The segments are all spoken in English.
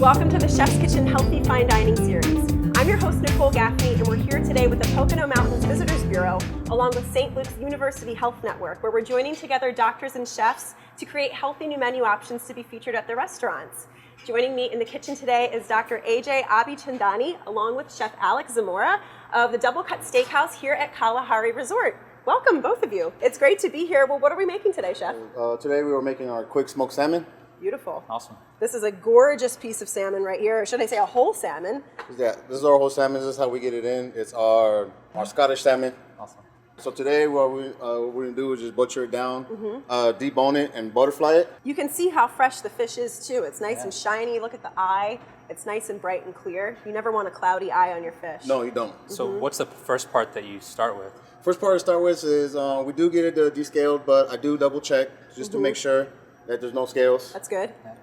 Welcome to the Chef's Kitchen Healthy Fine Dining Series. I'm your host, Nicole Gaffney, and we're here today with the Pocono Mountains Visitors Bureau, along with St. Luke's University Health Network, where we're joining together doctors and chefs to create healthy new menu options to be featured at their restaurants. Joining me in the kitchen today is Dr. Ajay Abichandani, along with Chef Alex Zanora of the Double Cut Steakhouse here at Kalahari Resort. Welcome, both of you. It's great to be here. Well, what are we making today, Chef? Today we were making our quick smoked salmon. Beautiful. Awesome. This is a gorgeous piece of salmon right here, or should I say a whole salmon? Yeah, this is our whole salmon. This is how we get it in. It's our Scottish salmon. Awesome. So today what we're going to do is just butcher it down, debone it, and butterfly it. You can see how fresh the fish is too. It's nice and shiny. Look at the eye. It's nice and bright and clear. You never want a cloudy eye on your fish. No, you don't. So what's the first part that you start with? First part to start with is we do get it descaled, but I do double check just to make sure that there's no scales. That's good. Yeah.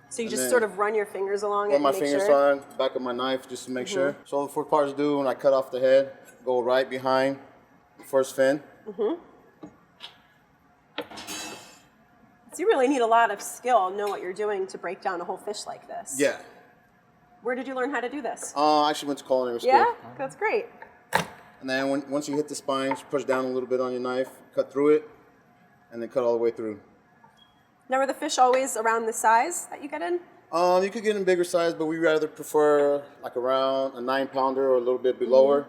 So you just sort of run your fingers along it Run and my make fingers sure? on back of my knife just to make sure. So the fourth part is do when I cut off the head, go right behind the first fin. So you really need a lot of skill and know what you're doing to break down a whole fish like this. Yeah. Where did you learn how to do this? I actually went to culinary school. Yeah? That's great. And then once you hit the spine, just push down a little bit on your knife, cut through it, and then cut all the way through. Now, are the fish always around the size that you get in? You could get in bigger size, but we rather prefer like around a 9-pounder or a little bit below.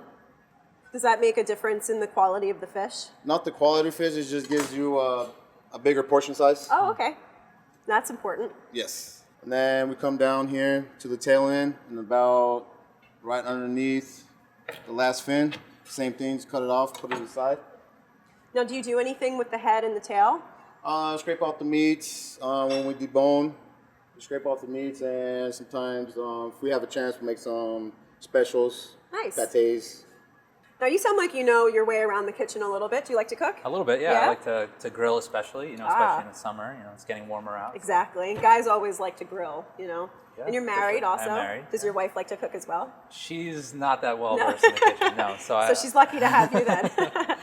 Does that make a difference in the quality of the fish? Not the quality of fish, it just gives you a bigger portion size. Oh, okay. That's important. Yes. And then we come down here to the tail end and about right underneath the last fin. Same thing, just cut it off, put it aside. Now, do you do anything with the head and the tail? Scrape off the meats when we debone. We scrape off the meats, and sometimes if we have a chance, we make some specials. Nice. Pâtés. Now, you sound like you know your way around the kitchen a little bit. Do you like to cook? A little bit, yeah. Yeah? I like to grill especially, especially in the summer. It's getting warmer out. Exactly. Guys always like to grill, Yeah, and you're for married sure. also. I'm married. Does your wife like to cook as well? She's not that well versed in the kitchen, no. So she's lucky to have you then.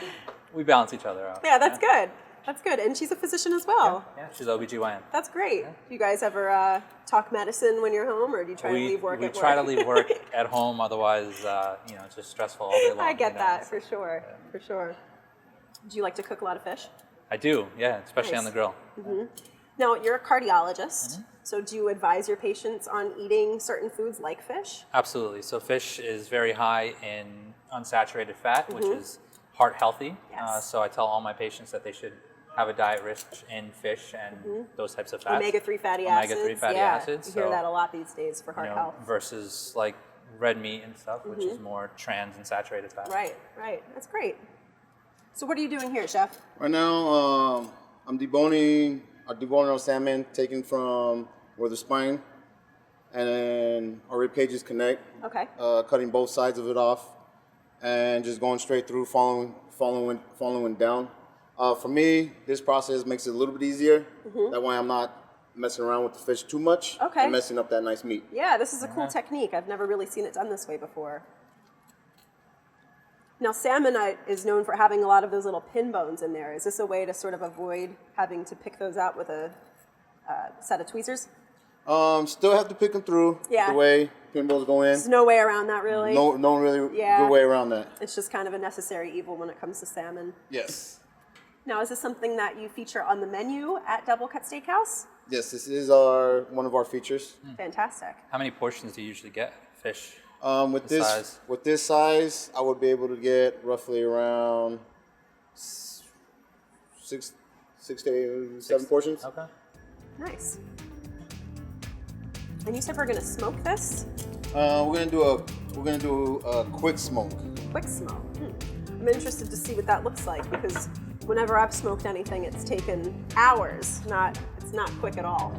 we balance each other out. Yeah, that's good. That's good. And she's a physician as well. Yeah, she's OBGYN. That's great. Do you guys ever talk medicine when you're home, or do you try to leave work at work? We try to leave work at home, otherwise, it's just stressful all day long. I get that, for sure, for sure. Do you like to cook a lot of fish? I do, yeah, especially Nice. on the grill. Now, you're a cardiologist, so do you advise your patients on eating certain foods like fish? Absolutely. So fish is very high in unsaturated fat, which is heart healthy. Yes. So I tell all my patients that they should have a diet rich in fish and those types of fats. Omega-3 fatty acids. Omega-3 fatty acids. You hear that a lot these days for heart health. Versus like red meat and stuff, which is more trans and saturated fat. Right, right. That's great. So what are you doing here, Chef? Right now, I'm deboning our salmon, taken from where the spine and our rib cages connect. Okay. Cutting both sides of it off, and just going straight through, following down. For me, this process makes it a little bit easier. That way I'm not messing around with the fish too much and messing up that nice meat. Yeah, this is a cool technique. I've never really seen it done this way before. Now, salmon is known for having a lot of those little pin bones in there. Is this a way to sort of avoid having to pick those out with a set of tweezers? Still have to pick them through the way pinballs go in. There's no way around that, really? No really good way around that. It's just kind of a necessary evil when it comes to salmon. Yes. Now, is this something that you feature on the menu at Double Cut Steakhouse? Yes, this is one of our features. Fantastic. How many portions do you usually get fish? With this size, I would be able to get roughly around 6 to 7 portions. Okay. Nice. And you said we're going to smoke this? We're gonna do a quick smoke. Quick smoke. I'm interested to see what that looks like, because whenever I've smoked anything, it's taken hours. It's not quick at all.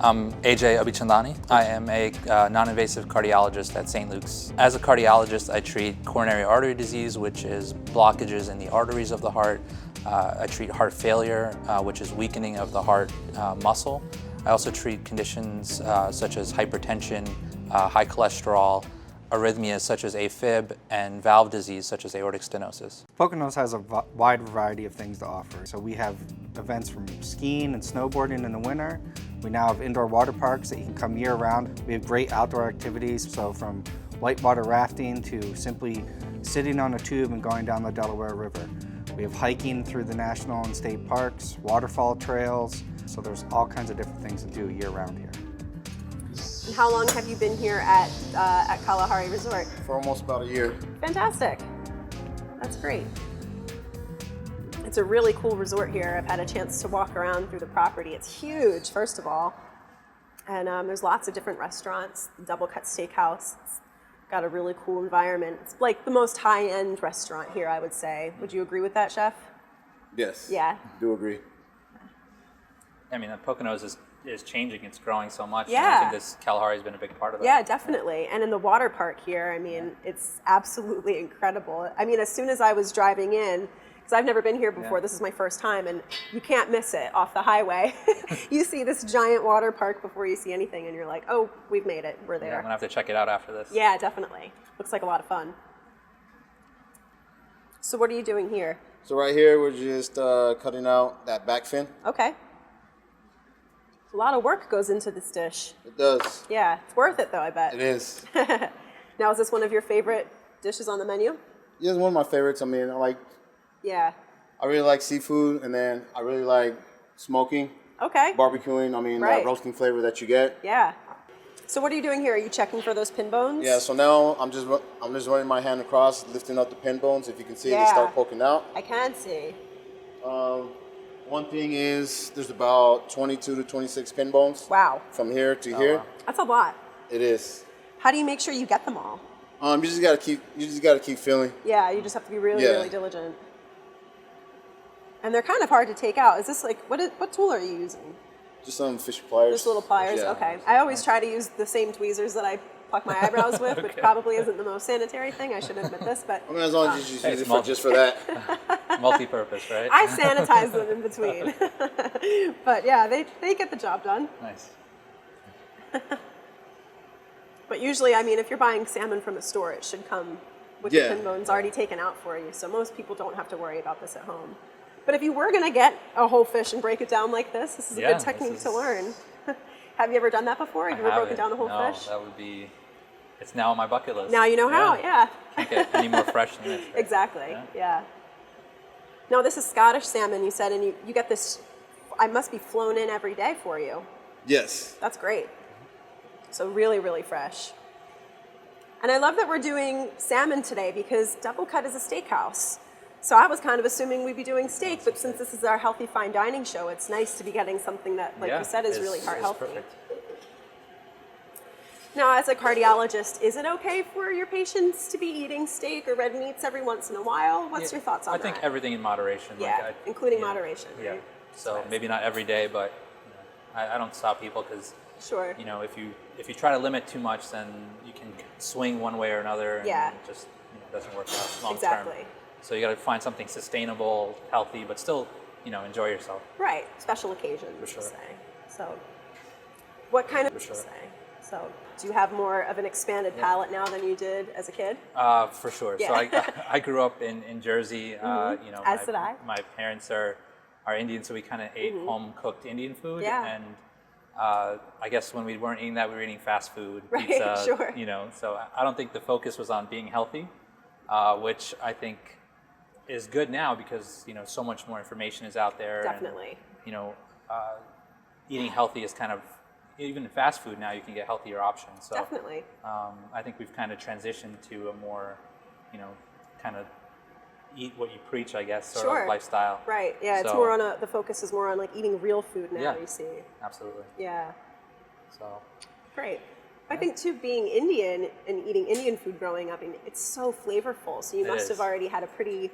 I'm Ajay Abichandani. I am a non-invasive cardiologist at St. Luke's. As a cardiologist, I treat coronary artery disease, which is blockages in the arteries of the heart. I treat heart failure, which is weakening of the heart muscle. I also treat conditions such as hypertension, high cholesterol, arrhythmias such as AFib, and valve disease such as aortic stenosis. Poconos has a wide variety of things to offer. So we have events from skiing and snowboarding in the winter, We now have indoor water parks that you can come year round. We have great outdoor activities, so from whitewater rafting to simply sitting on a tube and going down the Delaware River. We have hiking through the national and state parks, waterfall trails, so there's all kinds of different things to do year round here. And how long have you been here at Kalahari Resort? For almost about a year. Fantastic. That's great. It's a really cool resort here. I've had a chance to walk around through the property. It's huge, first of all. And there's lots of different restaurants. The Double Cut Steakhouse. It's got a really cool environment. It's like the most high-end restaurant here, I would say. Would you agree with that, Chef? Yes. Yeah. Do agree. I mean, the Poconos is changing. It's growing so much. Yeah. And I think this Kalahari has been a big part of that. Yeah, definitely. And in the water park here, I mean, it's absolutely incredible. I mean, as soon as I was driving in, because I've never been here before, Yeah. this is my first time, and you can't miss it off the highway. You see this giant water park before you see anything, and you're like, oh, we've made it. We're Yeah, I'm there. going to have to check it out after this. Yeah, definitely. Looks like a lot of fun. So what are you doing here? So right here, we're just cutting out that back fin. Okay. A lot of work goes into this dish. It does. Yeah, it's worth it though, I bet. It is. Now, is this one of your favorite dishes on the menu? Yeah, it's one of my favorites. I mean, Yeah. I really like seafood, and then I really like smoking, Okay. barbecuing. I mean, Right. that roasting flavor that you get. Yeah. So what are you doing here? Are you checking for those pin bones? Yeah. So now I'm just running my hand across, lifting up the pin bones. If you can see, they Yeah. start poking out. I can see. One thing is, there's about 22 to 26 pin bones. Wow. From here to here. Wow. That's a lot. It is. How do you make sure you get them all? You just gotta keep feeling. Yeah, you just have to be really, Yeah. really diligent. And they're kind of hard to take out. Is this like, what tool are you using? Just some fish pliers. Just little pliers? Yeah. Okay. I always try to use the same tweezers that I pluck my eyebrows with, which probably isn't the most sanitary thing. I should admit this, but I mean, as long as you just use it small. just for that. Multi-purpose, right? I sanitize them in between. But yeah, they get the job done. Nice. But usually, I mean, if you're buying salmon from a store, it should come with Yeah. the pin bones already taken out for you. So most people don't have to worry about this at home. But if you were going to get a whole fish and break it down like this is a Yeah, good technique this to is- learn. Have you ever done that before? Have you ever broken down a whole no, fish? that would be. It's now on my bucket list. Now you know how, yeah. Can't get any more fresh than this. Right? Exactly, Yeah. yeah. Now this is Scottish salmon, you said, and you get this, I must be flown in every day for you. Yes. That's great. So really, really fresh. And I love that we're doing salmon today because Double Cut is a steakhouse. So I was kind of assuming we'd be doing steak, but since this is our healthy fine dining show, it's nice to be getting something that, like you said, is really heart healthy. Perfect. Now, as a cardiologist, is it okay for your patients to be eating steak or red meats every once in a while? What's your thoughts on that? I think everything in moderation. Yeah, including moderation, Yeah. right? So Nice. maybe not every day, but I don't stop people because Sure. if you try to limit too much, then you can swing one way or another, and Yeah. it just doesn't work out long Exactly. term. So you got to find something sustainable, healthy, but still enjoy yourself. Right, special occasions, For sure. you say. So, what kind of For sure. say? So, do you have more of an expanded palate now than you did as a kid? For sure. Yeah. So I grew up in Jersey. As did I. My parents are Indian, so we kind of ate home cooked Indian food. Yeah. And I guess when we weren't eating that, we were eating fast food, Right, pizza. sure. So I don't think the focus was on being healthy, which I think is good now because so much more information is out there. Definitely. And, eating healthy is kind of, even in fast food now you can get healthier options. So Definitely. I think we've kind of transitioned to a more, kind of eat what you preach, I guess, sort Sure. of lifestyle. Right. Yeah, it's So- more on the focus is more on like eating real food now, Yeah. you see. Absolutely. Yeah. So Great. I think too, being Indian and eating Indian food growing up, I mean, it's so flavorful. So you It must is. have already had a pretty,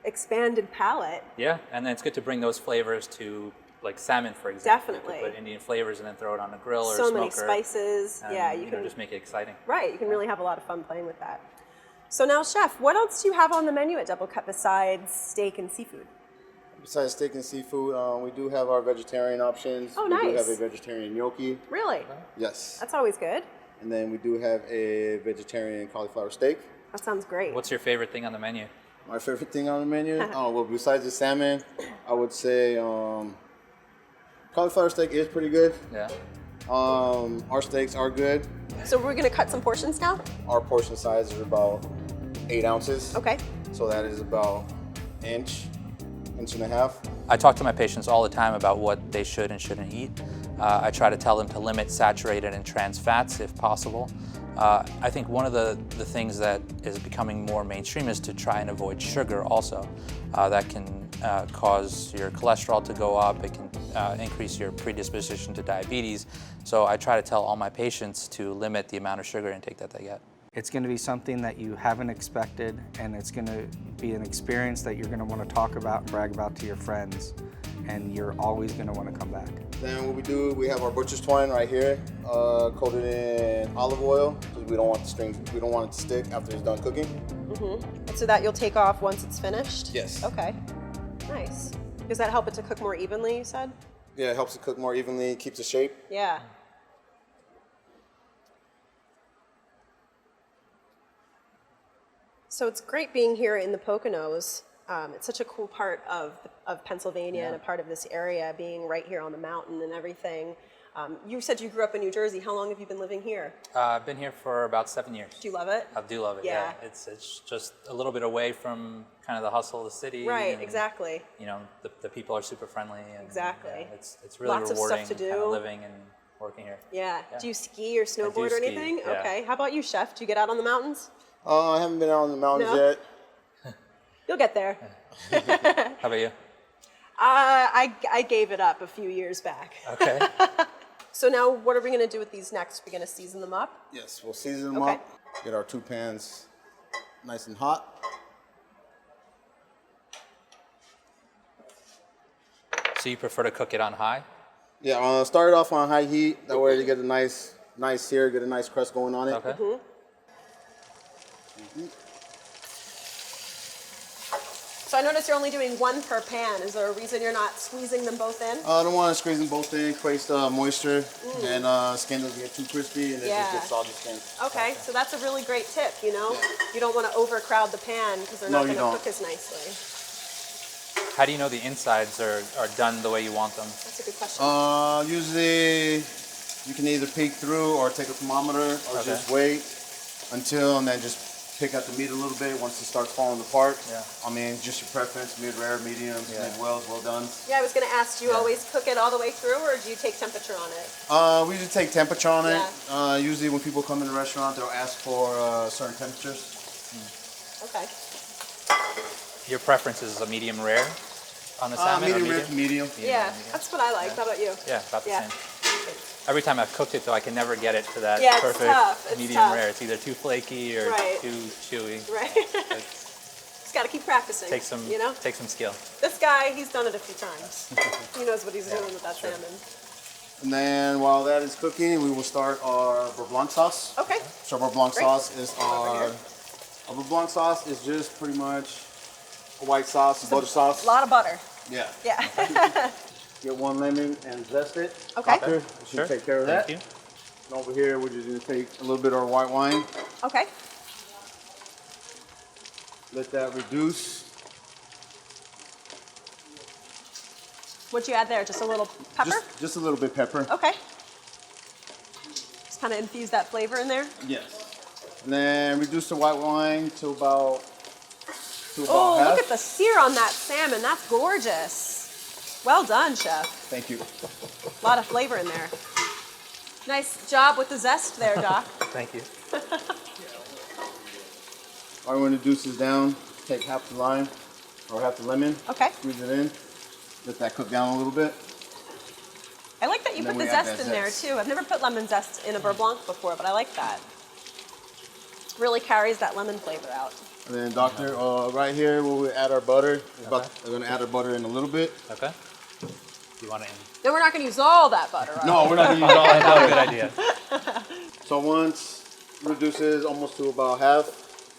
expanded palate. yeah, and then it's good to bring those flavors to like salmon, for example. You Definitely. could put Indian flavors and then throw it on a grill or a So smoker. many spices. And, Yeah, you can just make it exciting. Right, you can really have a lot of fun playing with that. So now, Chef, what else do you have on the menu at Double Cut besides steak and seafood? Besides steak and seafood, we do have our vegetarian options. Oh, We do nice. have a vegetarian gnocchi. Really? Yes. That's always good. And then we do have a vegetarian cauliflower steak. That sounds great. What's your favorite thing on the menu? My favorite thing on the menu? Well, besides the salmon, I would say Cauliflower steak is pretty good. Yeah. Our steaks are good. So we're gonna cut some portions now? Our portion size is about 8 ounces. Okay. So that is about inch and a half. I talk to my patients all the time about what they should and shouldn't eat. I try to tell them to limit saturated and trans fats if possible. I think one of the things that is becoming more mainstream is to try and avoid sugar also. That can cause your cholesterol to go up. It can increase your predisposition to diabetes. So I try to tell all my patients to limit the amount of sugar intake that they get. It's going to be something that you haven't expected, and it's going to be an experience that you're going to want to talk about and brag about to your friends, and you're always going to want to come back. Then what we do, we have our butcher's twine right here, coated in olive oil, because we don't want it to stick after it's done cooking. And so that you'll take off once it's finished? Yes. Okay. Nice. Does that help it to cook more evenly, you said? Yeah, it helps it cook more evenly, keeps the shape. Yeah. So it's great being here in the Poconos. It's such a cool part of Pennsylvania and a part of this area, being right here on the mountain and everything. You said you grew up in New Jersey. How long have you been living here? I've been here for about 7 years. Do you love it? I do love it. Yeah. It's just a little bit away from kind of the hustle of the city. Right, and, exactly. You know, the people are super friendly. And, Exactly. yeah, it's really Lots of rewarding stuff to do. kind of living and working here. Yeah. Do you ski or snowboard or ski, anything? yeah. Okay. How about you, Chef? Do you get out on the mountains? I haven't been out on the mountains No? yet. You'll get there. How about you? I gave it up a few years back. Okay. So now what are we going to do with these next? We're going to season them up? Yes, we'll season them Okay. up. Get our 2 pans nice and hot. So you prefer to cook it on high? Yeah, start it off on high heat. That way you get a nice sear, get a nice crust going on it. Okay. So I noticed you're only doing 1 per pan. Is there a reason you're not squeezing them both in? I don't want to squeeze them both in, creates moisture, and skin doesn't get too crispy, and it just gets soggy skin. Okay, so that's a really great tip, you know? Yeah. You don't want to overcrowd the pan because they're No, not you going to don't. cook as nicely. How do you know the insides are done the way you want them? That's a good question. Usually, you can either peek through or take a thermometer, or just wait until, and then just pick at the meat a little bit once it starts falling apart. Yeah. I mean, just your preference, mid-rare, medium, mid-well, well done. Yeah, I was going to ask, do you always cook it all the way through, or do you take temperature on it? We usually take temperature on it. Yeah. Usually when people come in the restaurant, they'll ask for certain temperatures. Okay. Your preference is a medium rare on the salmon? Medium or rare to medium. Yeah, that's what I like. How about you? Yeah, about the Yeah. same. Every time I've cooked it, though, I can never get it to that Yeah, it's perfect tough. It's medium tough. rare. It's either too flaky or Right. too chewy. Right. It's, Just got to keep practicing. takes some, you know? takes some skill. This guy, he's done it a few times. He knows what he's doing with that salmon. And then while that is cooking, we will start our beurre blanc sauce. Okay. So beurre blanc Great. sauce is Over here. our beurre blanc sauce is just pretty much a white sauce, a butter sauce. A lot of butter. Yeah. Yeah. Get 1 lemon and zest it. Okay. Doctor, you should take care of that. Thank you. And over here, we're just gonna take a little bit of our white wine. Okay. Let that reduce. What'd you add there? Just a little pepper? Just a little bit pepper. Okay. Just kind of infuse that flavor in there. Yes. And then reduce the white wine to about Oh, half. look at the sear on that salmon. That's gorgeous. Well done, Chef. Thank you. A lot of flavor in there. Nice job with the zest there, Doc. Thank you. All right, we're gonna reduce this down. Take half the lime or half the lemon. Okay. Squeeze it in. Let that cook down a little bit. I like that you And put then the we add zest that in there zest. too. I've never put lemon zest in a beurre blanc before, but I like that. Really carries that lemon flavor out. And then, Doctor, right here where we add our butter. We're gonna add our butter in a little bit. Okay. You want it in? Then we're not going to use all that butter, right? No, we're not gonna use all that Not a butter. good idea. So once it reduces almost to about half,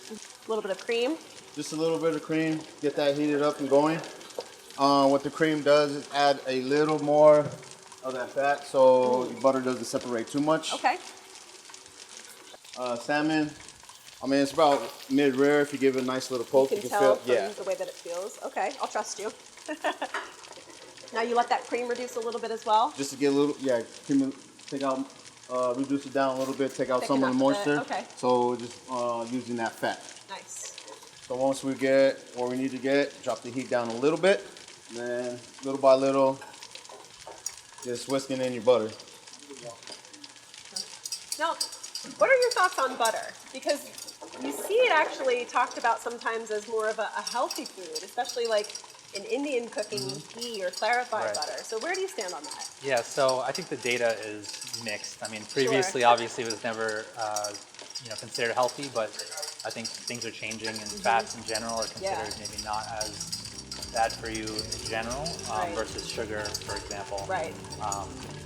A little bit of cream. just a little bit of cream, get that heated up and going. What the cream does is add a little more of that fat so the butter doesn't separate too much. Okay. Salmon, I mean, it's about mid-rare. If you give it a nice little poke, You can tell from yeah. the way that it feels. Okay, I'll trust you. Now you let that cream reduce a little bit as well? Just to get a little, yeah, take out, reduce it down a little bit, take out Thicken some of up the a moisture. bit, okay. So just using that fat. Nice. So once we get what we need to get, drop the heat down a little bit, then little by little, just whisking in your butter. Now, what are your thoughts on butter? Because you see it actually talked about sometimes as more of a healthy food, especially like in Indian cooking, ghee or clarified butter. So where do you stand on that? Yeah, so I think the data is mixed. I mean, previously, obviously, it was never considered healthy, but I think things are changing, and fats in general are considered maybe not as bad for you in general versus sugar, for example. Right.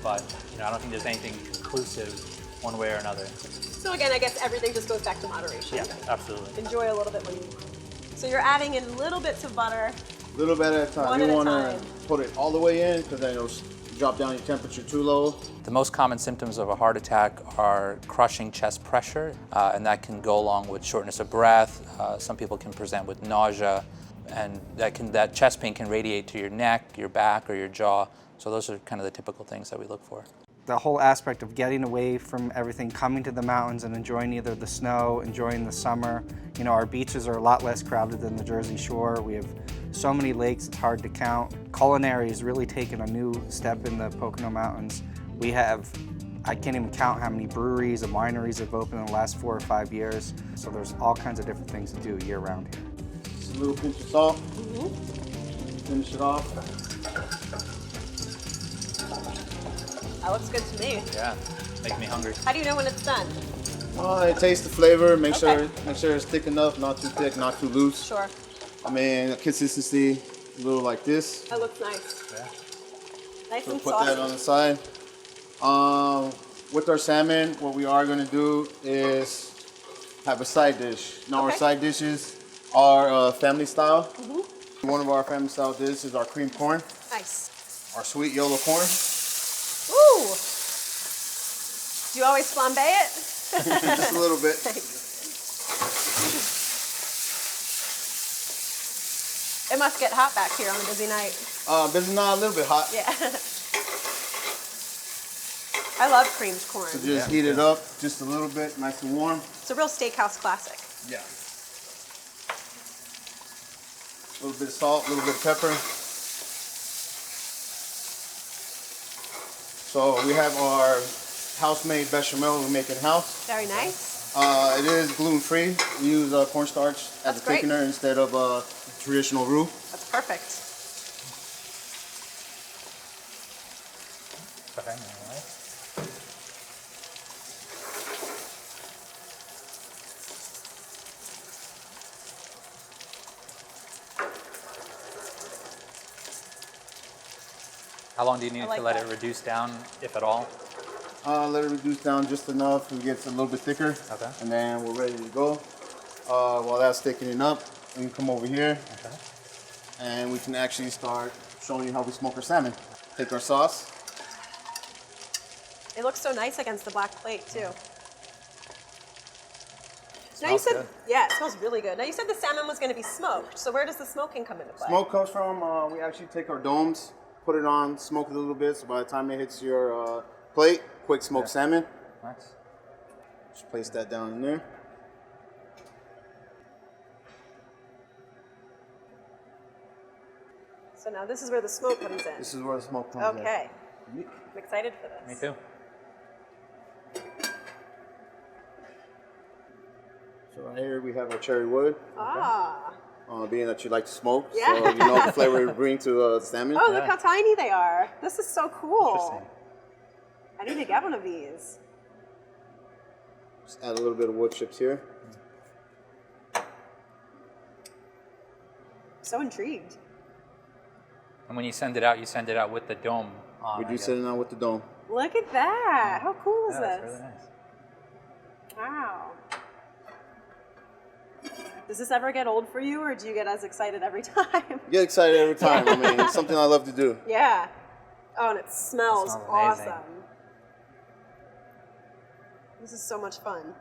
But I don't think there's anything conclusive one way or another. So again, I guess everything just goes back to moderation. Yeah, absolutely. Enjoy a little bit when you. So you're adding in little bits of butter. A little bit at a time. One You at a want time. to put it all the way in because then it'll drop down your temperature too low. The most common symptoms of a heart attack are crushing chest pressure, and that can go along with shortness of breath. Some people can present with nausea, and that chest pain can radiate to your neck, your back, or your jaw. So those are kind of the typical things that we look for. The whole aspect of getting away from everything, coming to the mountains and enjoying either the snow, enjoying the summer. Our beaches are a lot less crowded than the Jersey Shore. We have so many lakes, it's hard to count. Culinary has really taken a new step in the Pocono Mountains. We have, I can't even count how many breweries and wineries have opened in the last 4 or 5 years. So there's all kinds of different things to do year round here. Just a little pinch of salt. Finish it off. That looks good to me. Yeah, make me hungry. How do you know when it's done? Taste the flavor. Make Okay. sure it's thick enough, not too thick, not too loose. Sure. I mean, consistency, a little like this. That looks nice. Yeah. Nice So and put saucy. that on the side. With our salmon, what we are gonna do is have a side dish. Now our Okay. side dishes are family style. One of our family style dishes is our cream corn, Nice. our sweet yellow corn. Ooh. Do you always flambe it? Just a little bit. It must get hot back here on a busy night. This is not a little bit hot. Yeah. I love creamed corn. So just heat it up just a little bit, nice and warm. It's a real steakhouse classic. Yeah. A little bit of salt, a little bit of pepper. So we have our house-made bechamel we make in-house. Very nice. It is gluten-free. We use cornstarch as That's a great. thickener instead of traditional roux. That's perfect. Okay, all right. How long do you need like to let that. it reduce down, if at all? Let it reduce down just enough. It gets a little bit thicker. Okay. And then we're ready to go. While that's thickening up, we can come over here Okay. and we can actually start showing you how we smoke our salmon. Take our sauce. It looks so nice against the black plate too. Now Smells you said, good. yeah, it smells really good. Now you said the salmon was going to be smoked. So where does the smoking come into play? Smoke comes from, we actually take our domes, put it on, smoke it a little bit, so by the time it hits your plate, quick smoked salmon. Nice. Just place that down in there. So now this is where the smoke comes in. This is where the smoke comes in. Okay. I'm excited for Me this. too. So right here we have our cherry wood, Ah. being that you like to smoke, Yeah. so you know the flavor it brings to salmon. Oh, look how tiny they are. This is so cool. Interesting. I need to get one of these. Just add a little bit of wood chips here. So intrigued. And when you send it out with the dome on. We I do guess. set it on with the dome. Look at that. How cool is Yeah, this? that's really nice. Wow. Does this ever get old for you, or do you get as excited every time? Get excited every time. I mean, it's something I love to do. Yeah. Oh, and it smells, It smells amazing. awesome. This is so much fun.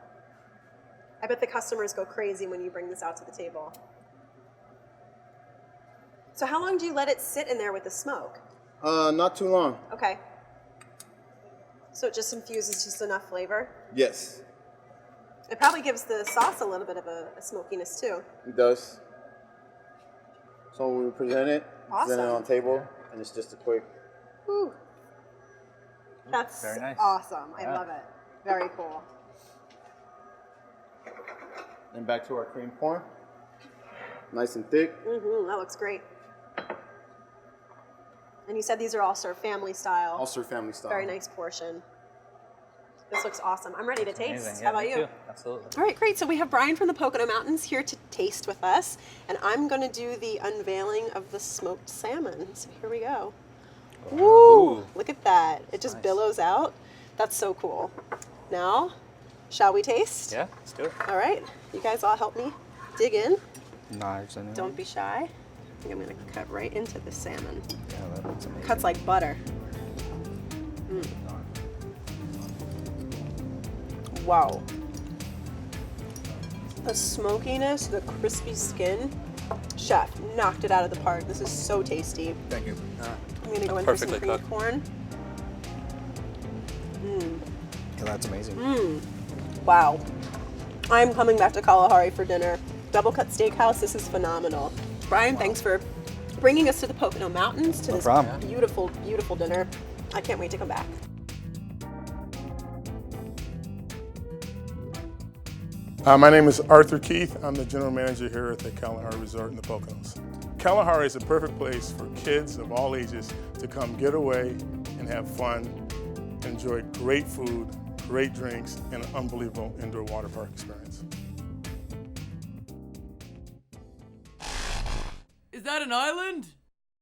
I bet the customers go crazy when you bring this out to the table. So how long do you let it sit in there with the smoke? Not too long. Okay. So it just infuses just enough flavor? Yes, It probably gives the sauce a little bit of a smokiness too. it does. So when we present it Awesome. on table, and it's just a quick. Whew. That's Very nice. awesome. I Yeah. love it. Very cool. And back to our cream corn. Nice and thick. That looks great. And you said these are all served family style. All served family style. Very nice portion. This looks awesome. I'm ready to taste. Amazing. How Yeah, about me you? too. Absolutely. All right, great. So we have Brian from the Pocono Mountains here to taste with us, and I'm going to do the unveiling of the smoked salmon. So here we go. Woo! Look at that. It just nice. billows out. That's so cool. Now, shall we taste? Yeah, let's do it. All right. You guys all help me dig in. Knives anyway. Don't be shy. I think I'm going to cut right into the salmon. Yeah, that looks amazing. Cuts like butter. Wow. The smokiness, the crispy skin. Chef, knocked it out of the park. This is so tasty. Thank you. I'm gonna go in for some Perfectly cream cooked. corn. Yeah, that's amazing. Wow. I'm coming back to Kalahari for dinner. Double Cut Steakhouse, this is phenomenal. Brian, thanks for bringing us to the Pocono Mountains to No this problem. beautiful, beautiful dinner. I can't wait to come back. My name is Arthur Keith. I'm the general manager here at the Kalahari Resort in the Poconos. Kalahari is a perfect place for kids of all ages to come get away and have fun, enjoy great food, great drinks, and an unbelievable indoor water park experience. Is that an island?